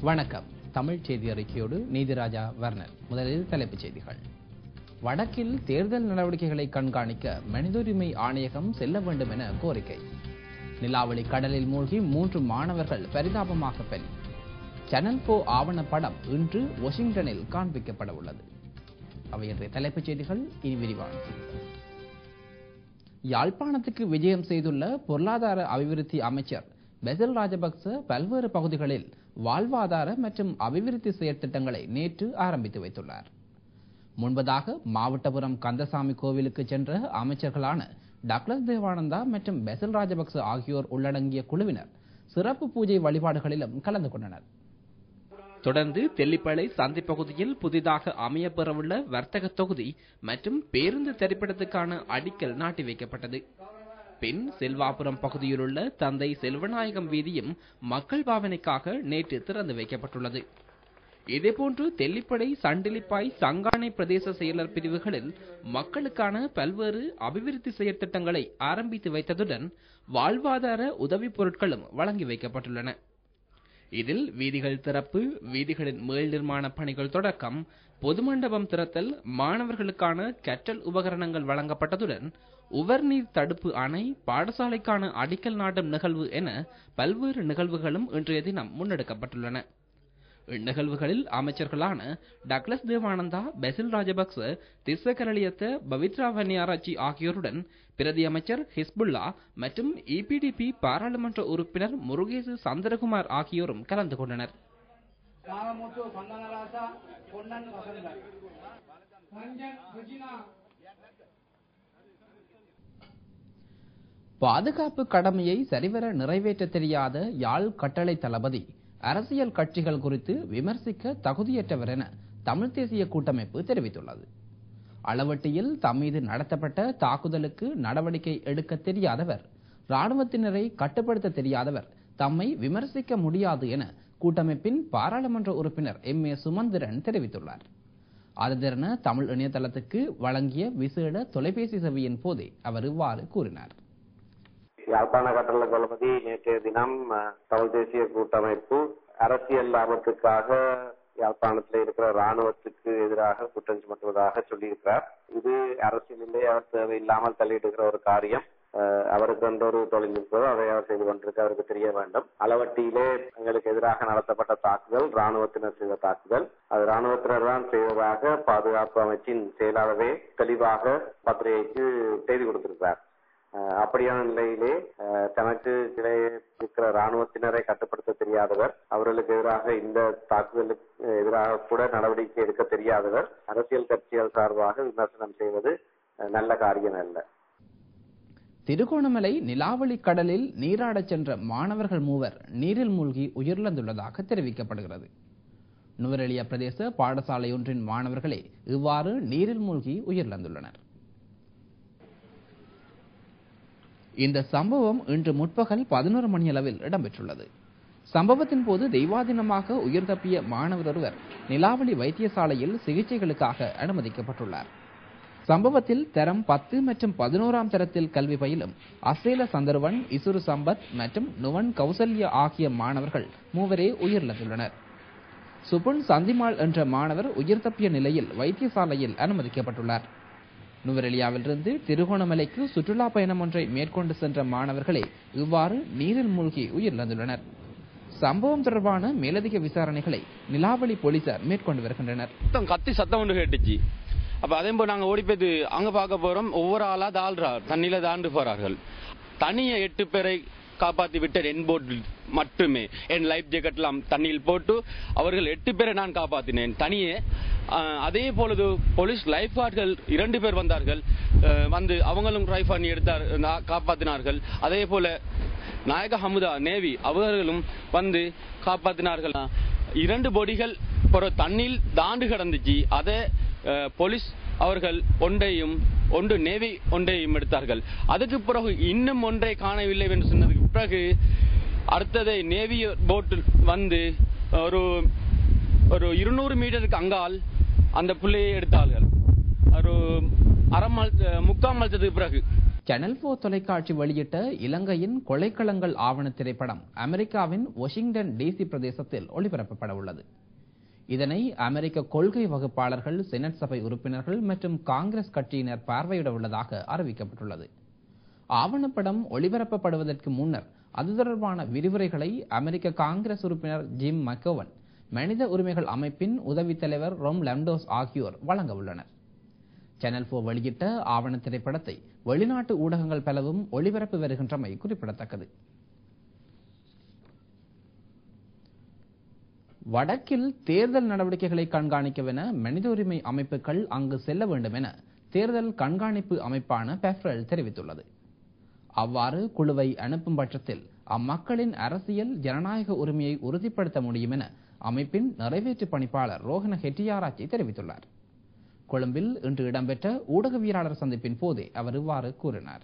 வணக்கம். தமிழ் செய்தி அறிக்கையோடு நீதிராஜா வர்ணன். முதலில் தலைப்புச் செய்திகள். வடக்கில் தேர்தல் நடவடிக்கைகளை கண்காணிக்க மனித உரிமை ஆணையகம் செல்ல வேண்டும் என கோரிக்கை. நிலாவளி கடலில் மூழ்கி 3 மாணவர்கள் பரிதாபமாக பலி. சேனல் 4 ஆவணப்படம் இன்று வாஷிங்டனில் காண்பிக்கப்பட உள்ளது. அவை இன்றைய தலைப்புச் செய்திகள். இனி விரிவான செய்திகள். யாழ்ப்பாணத்துக்கு விஜயம் செய்துள்ள பொருளாதார அபிவிருத்தி அமைச்சர் பெசில் ராஜபக்ச பல்வேறு பகுதிகளில் வாழ்வாதார மற்றும் அபிவிருத்தி செயற்திட்டங்களை நேற்று ஆரம்பித்து வைத்துள்ளார். முன்பதாக மாவட்டபுரம் கந்தசாமி கோவிலுக்கு சென்ற அமைச்சர்களான டக்ளஸ் தேவானந்தா மற்றும் பெசில் ராஜபக்ச ஆகியோர் உள்ளடங்கிய குழுவினர் சிறப்பு பூஜை வழிபாடுகளிலும் கலந்து கொண்டனர். தொடர்ந்து தெல்லிப்பளை சந்தை பகுதியில் புதிதாக அமையப்பெறவுள்ள வர்த்தக தொகுதி மற்றும் பேருந்து திரைப்படத்துக்கான அடிக்கல் நாட்டி வைக்கப்பட்டது. பின் செல்வாபுரம் பகுதியில் உள்ள தந்தை செல்வநாயகம் வீதியும் மக்கள் பாவனைக்காக நேற்று திறந்து வைக்கப்பட்டுள்ளது. இதேபோன்று தெல்லிப்படை, சண்டிலிப்பாய், சங்கானை பிரதேச செயலர் பிரிவுகளில் மக்களுக்கான பல்வேறு அபிவிருத்தி செயற்திட்டங்களை ஆரம்பித்து வைத்ததுடன் வாழ்வாதார உதவிப் பொருட்களும் வழங்கி வைக்கப்பட்டுள்ளன. இதில் வீதிகள் திறப்பு, வீதிகளின் மேல் நிர்மாண பணிகள் தொடக்கம், பொது மண்டபம் திறத்தல், மாணவர்களுக்கான கற்றல் உபகரணங்கள் வழங்கப்பட்டதுடன் உவர்நீர் தடுப்பு அணை, பாடசாலைக்கான அடிக்கல் நாட்டும் நிகழ்வு என பல்வேறு நிகழ்வுகளும் இன்றைய தினம் முன்னெடுக்கப்பட்டுள்ளன. இந்நிகழ்வுகளில் அமைச்சர்களான டக்ளஸ் தேவானந்தா, பெசில் ராஜபக்ச, திஸ்ஸகரலியத்த, பவித்ரா வன்னியாராச்சி ஆகியோருடன் பிரதி அமைச்சர் ஹிஸ்புல்லா மற்றும் இபிடிபி பாராளுமன்ற உறுப்பினர் முருகேசு சந்திரகுமார் ஆகியோரும் கலந்து கொண்டனர். பாதுகாப்பு கடமையை சரிவர நிறைவேற்ற தெரியாத யாழ் கட்டளை தளபதி அரசியல் கட்சிகள் குறித்து விமர்சிக்க தகுதியற்றவர் என தமிழ் தேசிய கூட்டமைப்பு தெரிவித்துள்ளது. அளவட்டியில் தம்மீது நடத்தப்பட்ட தாக்குதலுக்கு நடவடிக்கை எடுக்க தெரியாதவர், ராணுவத்தினரை கட்டுப்படுத்த தெரியாதவர் தம்மை விமர்சிக்க முடியாது என கூட்டமைப்பின் பாராளுமன்ற உறுப்பினர் எம்.ஏ. சுமந்திரன் தெரிவித்துள்ளார். அதென தமிழ் இணையதளத்துக்கு வழங்கிய விசேட தொலைபேசி சேவையின் போதே அவர் இவ்வாறு கூறினார். யாழ்ப்பாண கட்டளை தளபதி நேற்றைய தினம் தமிழ் தேசிய கூட்டமைப்பு அரசியல் லாபத்துக்காக யாழ்ப்பாணத்தில் இருக்கிற ராணுவத்துக்கு எதிராக குற்றம் சுமத்துவதாக சொல்லியிருக்கிறார். இது அரசியலிலே அவர் தேவையில்லாமல் தலையிடுகிற ஒரு காரியம். அவருக்கு ஒரு தொழில்நுட்பம் அதை அவர் செய்து கொண்டிருக்க அவருக்கு தெரிய வேண்டும். அளவட்டியிலே எங்களுக்கு எதிராக நடத்தப்பட்ட தாக்குதல் ராணுவத்தினர் செய்த தாக்குதல், அது ராணுவத்தினர் தான் செய்வதாக பாதுகாப்பு அமைச்சின் செயலாளரே தெளிவாக பத்திரிகைக்கு செய்தி கொடுத்திருக்கிறார். அப்படியான நிலையிலே தனக்கு இருக்கிற ராணுவத்தினரை கட்டுப்படுத்த தெரியாதவர், அவர்களுக்கு எதிராக இந்த தாக்குதலுக்கு எதிராக கூட நடவடிக்கை எடுக்க தெரியாதவர் அரசியல் கட்சிகள் சார்பாக விமர்சனம் செய்வது நல்ல காரியம் அல்ல. திருகோணமலை நிலாவளி கடலில் நீராடச் சென்ற மாணவர்கள் 3 நீரில் மூழ்கி உயிரிழந்துள்ளதாக தெரிவிக்கப்படுகிறது. நுவரெலியா பிரதேச பாடசாலை ஒன்றின் மாணவர்களே இவ்வாறு நீரில் மூழ்கி உயிரிழந்துள்ளனர். இந்த சம்பவம் இன்று முற்பகல் 11 மணியளவில் இடம்பெற்றுள்ளது. சம்பவத்தின் போது தெய்வாதீனமாக உயிர் தப்பிய மாணவர் ஒருவர் நிலாவளி வைத்தியசாலையில் சிகிச்சைகளுக்காக அனுமதிக்கப்பட்டுள்ளார். சம்பவத்தில் தரம் 10 மற்றும் 11ஆம் தரத்தில் கல்வி பயிலும் அசேல சந்தர்வன், இசுரு சம்பத் மற்றும் நுவன் கௌசல்யா ஆகிய மாணவர்கள் 3 உயிரிழந்துள்ளனர். சுபுன் சந்திமால் என்ற மாணவர் உயிர் தப்பிய நிலையில் வைத்தியசாலையில் அனுமதிக்கப்பட்டுள்ளார். நுவரெலியாவிலிருந்து திருகோணமலைக்கு சுற்றுலா பயணம் ஒன்றை மேற்கொண்டு சென்ற மாணவர்களே இவ்வாறு நீரில் மூழ்கி உயிரிழந்துள்ளனர். சம்பவம் தொடர்பான மேலதிக விசாரணைகளை நிலாவளி போலீசார் மேற்கொண்டு வருகின்றனர். கத்தி சத்தம் ஒன்று கேட்டுச்சு. அப்ப அதே போல நாங்க ஓடி போய் அங்க பார்க்க போறோம். ஒவ்வொரு ஆளா தண்ணியில தாண்டு போறார்கள். தனிய 8 பேரை காப்பாற்றி விட்ட என் போட்டில் மட்டுமே என் லைஃப் ஜாக்கெட் எல்லாம் தண்ணியில் போட்டு அவர்கள் 8 பேரை நான் காப்பாற்றினேன் தனியே. அதே பொழுது போலீஸ் லைஃப் கார்டுகள் 2 பேர் வந்தார்கள். வந்து அவங்களும் ட்ரை பண்ணி காப்பாற்றினார்கள். அதே போல நாயக ஹமுதா நேவி அவர்களும் வந்து காப்பாற்றினார்கள். 2 பொடிகள் தண்ணியில் தாண்டு கிடந்துச்சு. அதே போலீஸ் அவர்கள் ஒன்று நேவி ஒன்றையும் எடுத்தார்கள். அதுக்கு பிறகு இன்னும் ஒன்றை காணவில்லை என்று சொன்னதுக்கு பிறகு அடுத்ததை நேவி போட்டில் வந்து ஒரு 200 மீட்டருக்கு அங்கால் அந்த புள்ளையை எடுத்தார்கள். ஒரு முக்கால் மலத்துக்கு பிறகு சேனல் 4 தொலைக்காட்சி வெளியிட்ட இலங்கையின் கொலைக்களங்கள் ஆவண திரைப்படம் அமெரிக்காவின் வாஷிங்டன் டிசி பிரதேசத்தில் ஒளிபரப்பப்பட உள்ளது. இதனை அமெரிக்க கொள்கை வகுப்பாளர்கள், செனட் சபை உறுப்பினர்கள் மற்றும் காங்கிரஸ் கட்சியினர் பார்வையிட உள்ளதாக அறிவிக்கப்பட்டுள்ளது. ஆவணப்படம் ஒளிபரப்பப்படுவதற்கு முன்னர் அது தொடர்பான விரிவுரைகளை அமெரிக்க காங்கிரஸ் உறுப்பினர் ஜிம் மக்கோவன், மனித உரிமைகள் அமைப்பின் உதவி தலைவர் ரொம் லம்டோஸ் ஆகியோர் வழங்க உள்ளனர். சேனல் 4 வெளியிட்ட ஆவண திரைப்படத்தை வெளிநாட்டு ஊடகங்கள் பலவும் ஒளிபரப்பி வருகின்றமை குறிப்பிடத்தக்கது. வடக்கில் தேர்தல் நடவடிக்கைகளை கண்காணிக்கவென மனித உரிமை அமைப்புகள் அங்கு செல்ல வேண்டும் என தேர்தல் கண்காணிப்பு அமைப்பான பெஃப்ரல் தெரிவித்துள்ளது. அவ்வாறு குழுவை அனுப்பும் பட்சத்தில் அம்மக்களின் அரசியல் ஜனநாயக உரிமையை உறுதிப்படுத்த முடியும் என அமைப்பின் நிறைவேற்று பணிப்பாளர் ரோஹன ஹெட்டியாராச்சி தெரிவித்துள்ளார். கொழும்பில் இன்று இடம்பெற்ற ஊடகவியலாளர் சந்திப்பின் போதே அவர் இவ்வாறு கூறினார்.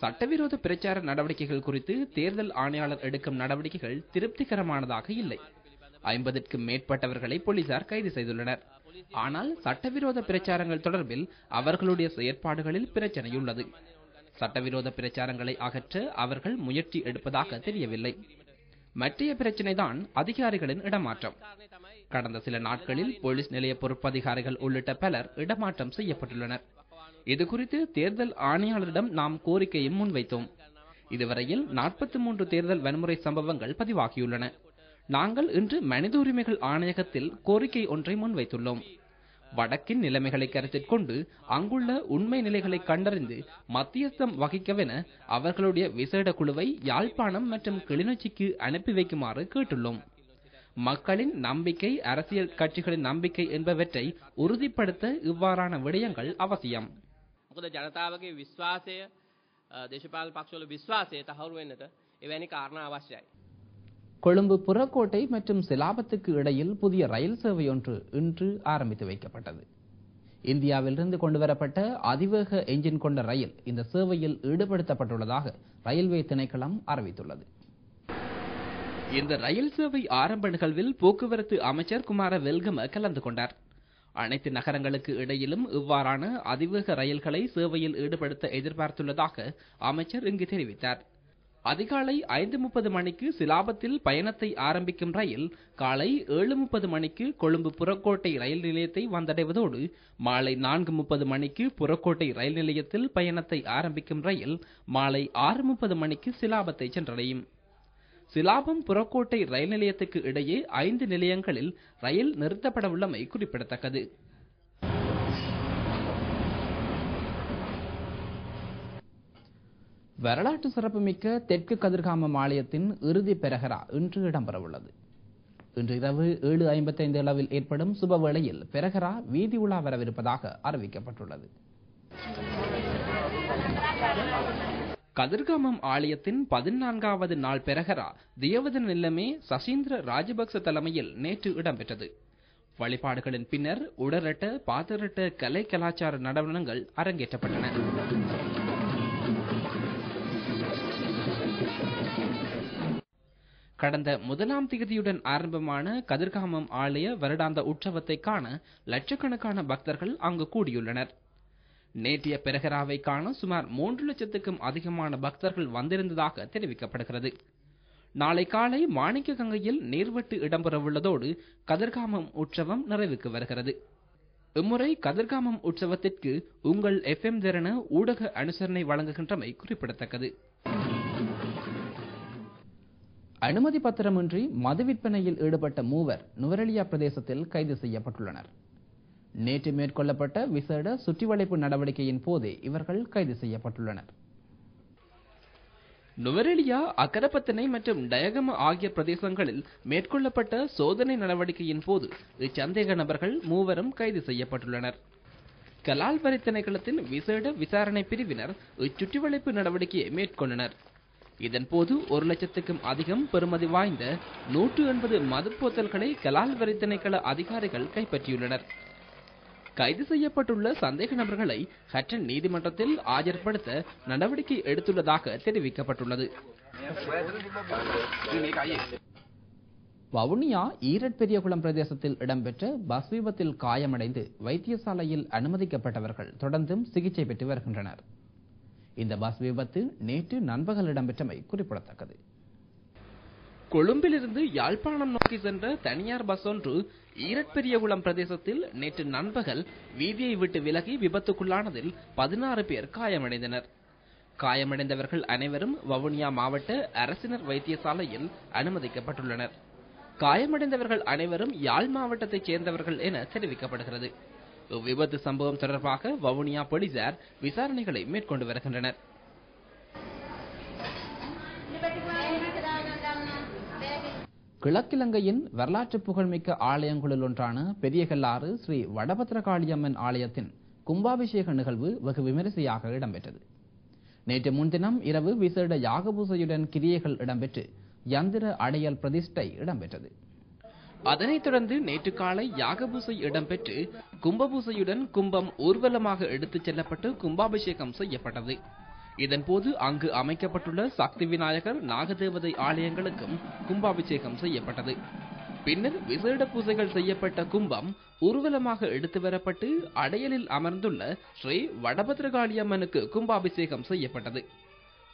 சட்டவிரோத பிரச்சார நடவடிக்கைகள் குறித்து தேர்தல் ஆணையாளர் எடுக்கும் நடவடிக்கைகள் திருப்திகரமானதாக இல்லை. 50க்கும் மேற்பட்டவர்களை போலீசார் கைது செய்துள்ளனர். ஆனால் சட்டவிரோத பிரச்சாரங்கள் தொடர்பில் அவர்களுடைய செயற்பாடுகளில் பிரச்சனையுள்ளது. சட்டவிரோத பிரச்சாரங்களை அகற்ற அவர்கள் முயற்சி எடுப்பதாக தெரியவில்லை. மற்றைய பிரச்சினைதான் அதிகாரிகளின் இடமாற்றம். கடந்த சில நாட்களில் போலீஸ் நிலைய பொறுப்பதிகாரிகள் உள்ளிட்ட பலர் இடமாற்றம் செய்யப்பட்டுள்ளனர். இதுகுறித்து தேர்தல் ஆணையாளரிடம் நாம் கோரிக்கையும் முன்வைத்தோம். இதுவரையில் 43 தேர்தல் வன்முறை சம்பவங்கள் பதிவாகியுள்ளன. நாங்கள் இன்று மனித உரிமைகள் ஆணையகத்தில் கோரிக்கை ஒன்றை முன்வைத்துள்ளோம். வடக்கின் நிலைமைகளை கருத்தில் கொண்டு அங்குள்ள உண்மை நிலைகளை கண்டறிந்து மத்தியஸ்தம் வகிக்கவென அவர்களுடைய விசேட குழுவை யாழ்ப்பாணம் மற்றும் கிளிநொச்சிக்கு அனுப்பி வைக்குமாறு கேட்டுள்ளோம். மக்களின் நம்பிக்கை, அரசியல் கட்சிகளின் நம்பிக்கை என்பவற்றை உறுதிப்படுத்த இவ்வாறான விடயங்கள் அவசியம். ජනතාවගේ විශ්වාසය දේශපාලන පක්ෂවල විශ්වාසය තහවුරු වෙන්නට එවැනි කාරණා අවශ්‍යයි. கொழும்பு புறக்கோட்டை மற்றும் சிலாபத்துக்கு இடையில் புதிய ரயில் சேவை ஒன்று இன்று ஆரம்பித்து வைக்கப்பட்டது. இந்தியாவிலிருந்து கொண்டுவரப்பட்ட அதிவேக என்ஜின் கொண்ட ரயில் இந்த சேவையில் ஈடுபடுத்தப்பட்டுள்ளதாக ரயில்வே திணைக்களம் அறிவித்துள்ளது. இந்த ரயில் சேவை ஆரம்ப நிகழ்வில் போக்குவரத்து அமைச்சர் குமார வெல்கம கலந்து கொண்டார். அனைத்து நகரங்களுக்கு இடையிலும் இவ்வாறான அதிவேக ரயில்களை சேவையில் ஈடுபடுத்த எதிர்பார்த்துள்ளதாக அமைச்சர் இங்கு தெரிவித்தார். அதிகாலை 5:30 மணிக்கு சிலாபத்தில் பயணத்தை ஆரம்பிக்கும் ரயில் காலை 7:30 மணிக்கு கொழும்பு புறக்கோட்டை ரயில் நிலையத்தை வந்தடைவதோடு மாலை 4:30 மணிக்கு புறக்கோட்டை ரயில் நிலையத்தில் பயணத்தை ஆரம்பிக்கும் ரயில் மாலை 6:30 மணிக்கு சிலாபத்தை சென்றடையும். சிலாபம் புறக்கோட்டை ரயில் நிலையத்துக்கு இடையே 5 நிலையங்களில் ரயில் நிறுத்தப்பட உள்ளமை குறிப்பிடத்தக்கது. வரலாற்று சிறப்புமிக்க தெற்கு கதிர்காமம் ஆலயத்தின் இறுதி பெரகரா இன்று இடம்பெறவுள்ளது. இன்று இரவு 7:55 அளவில் ஏற்படும் சுப வேளையில் பெரகரா வீதி உலா வரவிருப்பதாக அறிவிக்கப்பட்டுள்ளது. கதிர்காமம் ஆலயத்தின் 14வது நாள் பெரகரா தியவதன் நிலைமை சசீந்திர ராஜபக்ச தலைமையில் நேற்று இடம்பெற்றது. வழிபாடுகளின் பின்னர் உடரட்ட, பாதரட்ட கலை கலாச்சார நடனங்கள் அரங்கேற்றப்பட்டன. கடந்த 1ஆம் தேதியுடன் ஆரம்பமான கதிர்காமம் ஆலய வருடாந்த உற்சவத்தை காண லட்சக்கணக்கான பக்தர்கள் அங்கு கூடியுள்ளனர். நேற்றைய பெரகராவை காண சுமார் 3 லட்சத்துக்கும் அதிகமான பக்தர்கள் வந்திருந்ததாக தெரிவிக்கப்படுகிறது. நாளை காலை மாணிக்க கங்கையில் நீர்வெட்டு இடம்பெறவுள்ளதோடு கதிர்காமம் உற்சவம் நிறைவுக்கு வருகிறது. இம்முறை கதிர்காமம் உற்சவத்திற்கு உங்கள் FM திறன ஊடக அனுசரணை வழங்குகின்றமை குறிப்பிடத்தக்கது. அனுமதி பத்திரமின்றி மது விற்பனையில் ஈடுபட்ட 3 நுவரெலியா பிரதேசத்தில் கைது செய்யப்பட்டுள்ளனர். நேற்று மேற்கொள்ளப்பட்ட விசேட சுற்றிவளைப்பு நடவடிக்கையின் போதே இவர்கள் கைது செய்யப்பட்டுள்ளனர். நுவரெலியா, அக்கரப்பத்தனை மற்றும் டயகம ஆகிய பிரதேசங்களில் மேற்கொள்ளப்பட்ட சோதனை நடவடிக்கையின் போது இச்சந்தேக நபர்கள் 3 கைது செய்யப்பட்டுள்ளனர். கலால் வரி திணைக்களத்தின் விசேட விசாரணை பிரிவினர் இச்சுற்றிவளைப்பு நடவடிக்கையை மேற்கொண்டனர். இதன்போது 1 லட்சத்துக்கும் அதிகம் பெறுமதி வாய்ந்த 180 மது போத்தல்களை கலால் வரி திணைக்கள அதிகாரிகள் கைப்பற்றியுள்ளனர். கைது செய்யப்பட்டுள்ள சந்தேக நபர்களை ஹட்டன் நீதிமன்றத்தில் ஆஜர்படுத்த நடவடிக்கை எடுத்துள்ளதாக தெரிவிக்கப்பட்டுள்ளது. வவுனியா ஈரட் பெரியகுளம் பிரதேசத்தில் இடம்பெற்ற பஸ் விபத்தில் காயமடைந்து வைத்தியசாலையில் அனுமதிக்கப்பட்டவர்கள் தொடர்ந்தும் சிகிச்சை பெற்று வருகின்றனர். இந்த பஸ் விபத்து நேற்று நண்பகல் இடம்பெற்றமை குறிப்பிடத்தக்கது. கொழும்பிலிருந்து யாழ்ப்பாணம் நோக்கி சென்ற தனியார் பஸ் ஒன்று ஈரட்பெரியகுளம் பிரதேசத்தில் நேற்று நண்பகல் வீதியை விட்டு விலகி விபத்துக்குள்ளானதில் 16 பேர் காயமடைந்தனர். காயமடைந்தவர்கள் அனைவரும் வவுனியா மாவட்ட அரசினர் வைத்தியசாலையில் அனுமதிக்கப்பட்டுள்ளனர். காயமடைந்தவர்கள் அனைவரும் யாழ் மாவட்டத்தைச் சேர்ந்தவர்கள் என தெரிவிக்கப்படுகிறது. இவ்விபத்து சம்பவம் தொடர்பாக வவுனியா போலீசார் விசாரணைகளை மேற்கொண்டு வருகின்றனர். கிழக்கிலங்கையின் வரலாற்று புகழ்மிக்க ஆலயங்களில் ஒன்றான பெரியகல்லாறு ஸ்ரீ வடபத்திரகாளியம்மன் ஆலயத்தின் கும்பாபிஷேக நிகழ்வு வெகு விமரிசையாக இடம்பெற்றது. நேற்று முன்தினம் இரவு விசேட யாகபூசையுடன் கிரியைகள் இடம்பெற்று யந்திர அடையல் பிரதிஷ்டை இடம்பெற்றது. அதனைத் தொடர்ந்து நேற்று காலை யாகபூசை இடம்பெற்று கும்பபூசையுடன் கும்பம் ஊர்வலமாக எடுத்துச் செல்லப்பட்டு கும்பாபிஷேகம் செய்யப்பட்டது. இதன்போது அங்கு அமைக்கப்பட்டுள்ள சக்தி விநாயகர் நாகதேவதை ஆலயங்களுக்கும் கும்பாபிஷேகம் செய்யப்பட்டது. பின்னர் விசேட பூசைகள் செய்யப்பட்ட கும்பம் ஊர்வலமாக எடுத்து வரப்பட்டு அடையலில் அமர்ந்துள்ள ஸ்ரீ வடபத்திரகாளியம்மனுக்கு கும்பாபிஷேகம் செய்யப்பட்டது.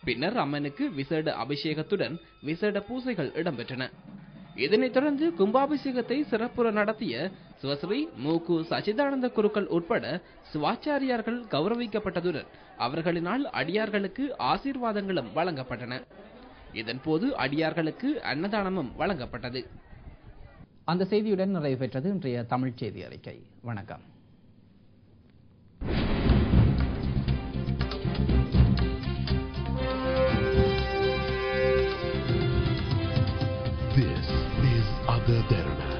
பின்னர் அம்மனுக்கு விசேட அபிஷேகத்துடன் விசேட பூசைகள் இடம்பெற்றன. இதனைத் தொடர்ந்து கும்பாபிஷேகத்தை சிறப்புற நடத்திய சிவஸ்ரீ மூக்கு சச்சிதானந்த குருக்கள் உட்பட சிவாச்சாரியார்கள் கௌரவிக்கப்பட்டதுடன் அவர்களினால் அடியார்களுக்கு ஆசீர்வாதங்களும் வழங்கப்பட்டன. இதன்போது அடியார்களுக்கு அன்னதானமும் வழங்கப்பட்டது. அந்த செய்தியுடன் நிறைவு பெற்றது இன்றைய தமிழ் செய்தி அறிக்கை. வணக்கம். This is Aga Derana,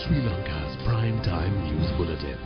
Sri Lanka's prime time news bulletin.